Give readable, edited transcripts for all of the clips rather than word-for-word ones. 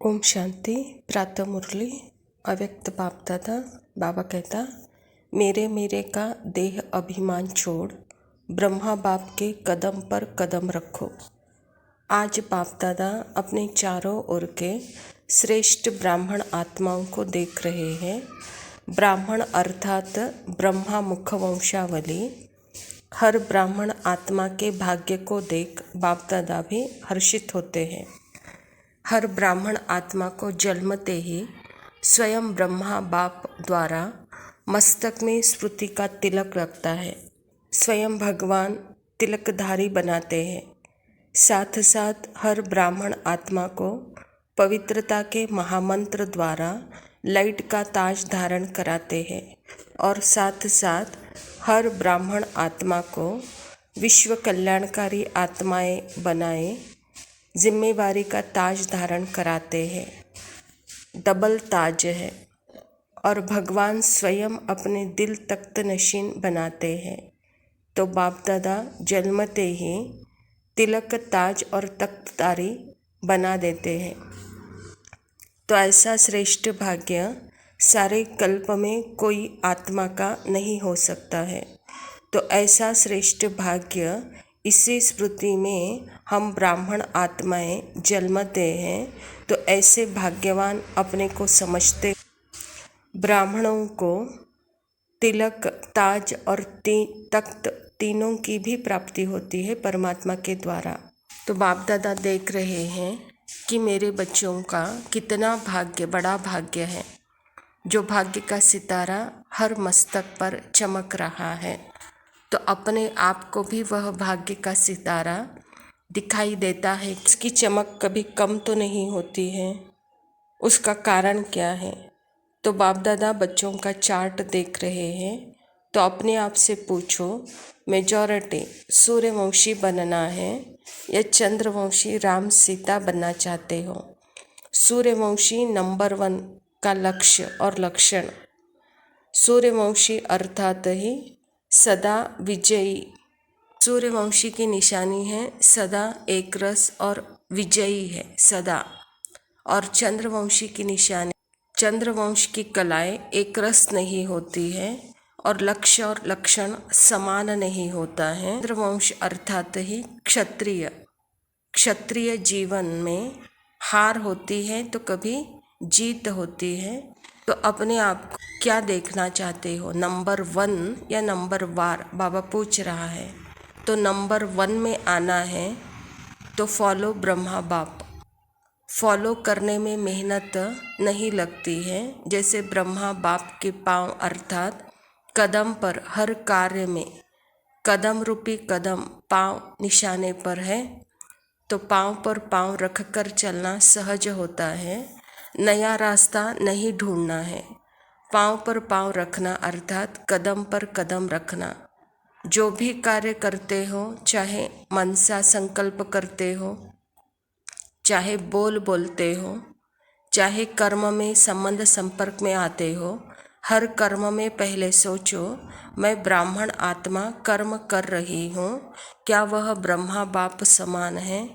ओम शांति। प्रातः मुरली। अव्यक्त बाप दादा। बाबा कहता, मेरे मेरे का देह अभिमान छोड़, ब्रह्मा बाप के कदम पर कदम रखो। आज बाप दादा अपने चारों ओर के श्रेष्ठ ब्राह्मण आत्माओं को देख रहे हैं। ब्राह्मण अर्थात ब्रह्मा मुख वंशावली। हर ब्राह्मण आत्मा के भाग्य को देख बाप दादा भी हर्षित होते हैं। हर ब्राह्मण आत्मा को जन्मते ही स्वयं ब्रह्मा बाप द्वारा मस्तक में स्मृति का तिलक लगता है। स्वयं भगवान तिलकधारी बनाते हैं। साथ साथ हर ब्राह्मण आत्मा को पवित्रता के महामंत्र द्वारा लाइट का ताज धारण कराते हैं और साथ साथ हर ब्राह्मण आत्मा को विश्व कल्याणकारी आत्माएं बनाए जिम्मेवारी का ताज धारण कराते हैं। डबल ताज है और भगवान स्वयं अपने दिल तख्त नशीन बनाते हैं। तो बाप दादा जन्मते ही तिलक ताज और तख्तदारी बना देते हैं। तो ऐसा श्रेष्ठ भाग्य सारे कल्प में कोई आत्मा का नहीं हो सकता है। तो ऐसा श्रेष्ठ भाग्य इसी स्मृति में हम ब्राह्मण आत्माएं जन्मते हैं। तो ऐसे भाग्यवान अपने को समझते। ब्राह्मणों को तिलक ताज और तख्त तीनों की भी प्राप्ति होती है परमात्मा के द्वारा। तो बाप दादा देख रहे हैं कि मेरे बच्चों का कितना भाग्य, बड़ा भाग्य है। जो भाग्य का सितारा हर मस्तक पर चमक रहा है, तो अपने आप को भी वह भाग्य का सितारा दिखाई देता है। इसकी चमक कभी कम तो नहीं होती है। उसका कारण क्या है? तो बाप दादा बच्चों का चार्ट देख रहे हैं। तो अपने आप से पूछो, मेजॉरिटी सूर्यवंशी बनना है या चंद्रवंशी राम सीता बनना चाहते हो? सूर्यवंशी नंबर 1 का लक्ष्य और लक्षण। सूर्यवंशी अर्थात ही सदा विजयी। सूर्यवंशी की निशानी है सदा एक रस और विजयी है सदा। और चंद्रवंशी की निशानी, चंद्रवंश की कलाएं एक रस नहीं होती है और लक्ष्य और लक्षण समान नहीं होता है। चंद्रवंश अर्थात ही क्षत्रिय। क्षत्रिय जीवन में हार होती है तो कभी जीत होती है। तो अपने आप को क्या देखना चाहते हो, नंबर 1 या नंबर वार? बाबा पूछ रहा है। तो नंबर 1 में आना है तो फॉलो ब्रह्मा बाप। फॉलो करने में मेहनत नहीं लगती है। जैसे ब्रह्मा बाप के पांव अर्थात कदम पर, हर कार्य में कदम रूपी कदम पांव निशाने पर है, तो पांव पर पांव रखकर चलना सहज होता है। नया रास्ता नहीं ढूंढना है। पांव पर पांव रखना अर्थात कदम पर कदम रखना। जो भी कार्य करते हो, चाहे मनसा संकल्प करते हो, चाहे बोलते हो, चाहे कर्म में संबंध संपर्क में आते हो, हर कर्म में पहले सोचो, मैं ब्राह्मण आत्मा कर्म कर रही हूँ, क्या वह ब्रह्मा बाप समान है?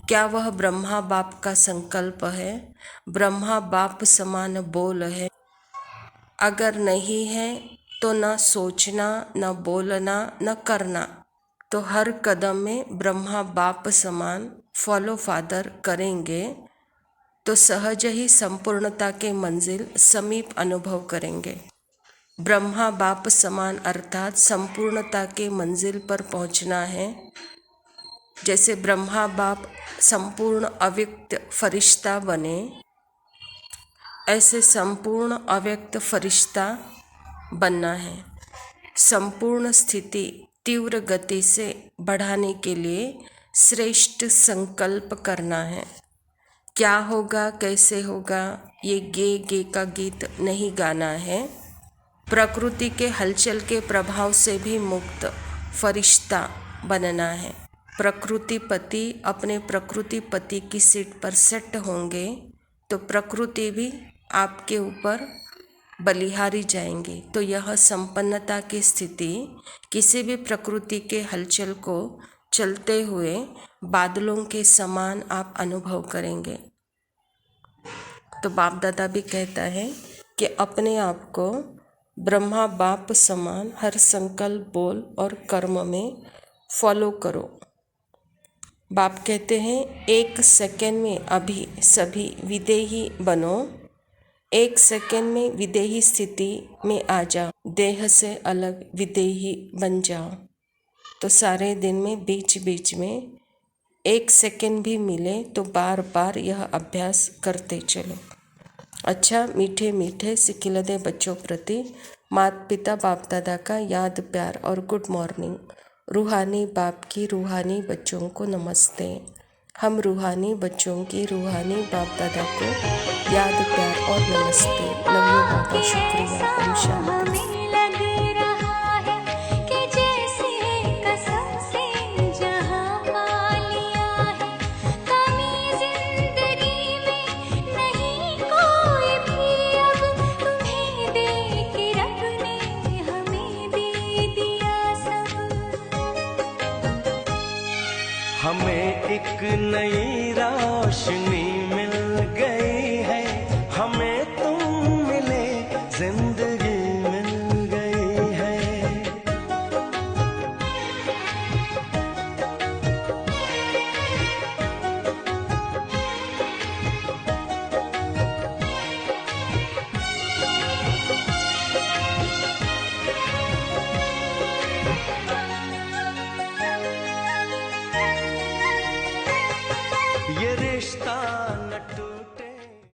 क्या वह ब्रह्मा बाप का संकल्प है? ब्रह्मा बाप समान बोल है? अगर नहीं है तो न सोचना, न बोलना, न करना। तो हर कदम में ब्रह्मा बाप समान फॉलो फादर करेंगे तो सहज ही संपूर्णता के मंजिल समीप अनुभव करेंगे। ब्रह्मा बाप समान अर्थात संपूर्णता के मंजिल पर पहुंचना है। जैसे ब्रह्मा बाप संपूर्ण अव्यक्त फरिश्ता बने, ऐसे संपूर्ण अव्यक्त फरिश्ता बनना है। संपूर्ण स्थिति तीव्र गति से बढ़ाने के लिए श्रेष्ठ संकल्प करना है। क्या होगा, कैसे होगा, ये गे का गीत नहीं गाना है। प्रकृति के हलचल के प्रभाव से भी मुक्त फरिश्ता बनना है। प्रकृति पति अपने प्रकृति पति की सीट पर सेट होंगे तो प्रकृति भी आपके ऊपर बलिहारी जाएंगे। तो यह संपन्नता की स्थिति किसी भी प्रकृति के हलचल को चलते हुए बादलों के समान आप अनुभव करेंगे। तो बाप दादा भी कहता है कि अपने आप को ब्रह्मा बाप समान हर संकल्प, बोल और कर्म में फॉलो करो। बाप कहते हैं 1 सेकेंड में अभी सभी विदेही बनो, 1 सेकेंड में विदेही स्थिति में आ जाओ, देह से अलग विदेही बन जाओ। तो सारे दिन में बीच बीच में 1 सेकेंड भी मिले तो बार बार यह अभ्यास करते चलो। अच्छा, मीठे मीठे सिकिलदे बच्चों प्रति माता पिता बाप दादा का याद, प्यार और गुड मॉर्निंग। रूहानी बाप की रूहानी बच्चों को नमस्ते। हम रूहानी बच्चों की रूहानी बाप दादा को याद, प्यार और नमस्ते। लव यू बाबा, शुक्रिया। ओम शांति। हमें एक नई रोशनी मिल गई है, हमें तुम मिले, जिंदगी मिल गई है। ये रिश्ता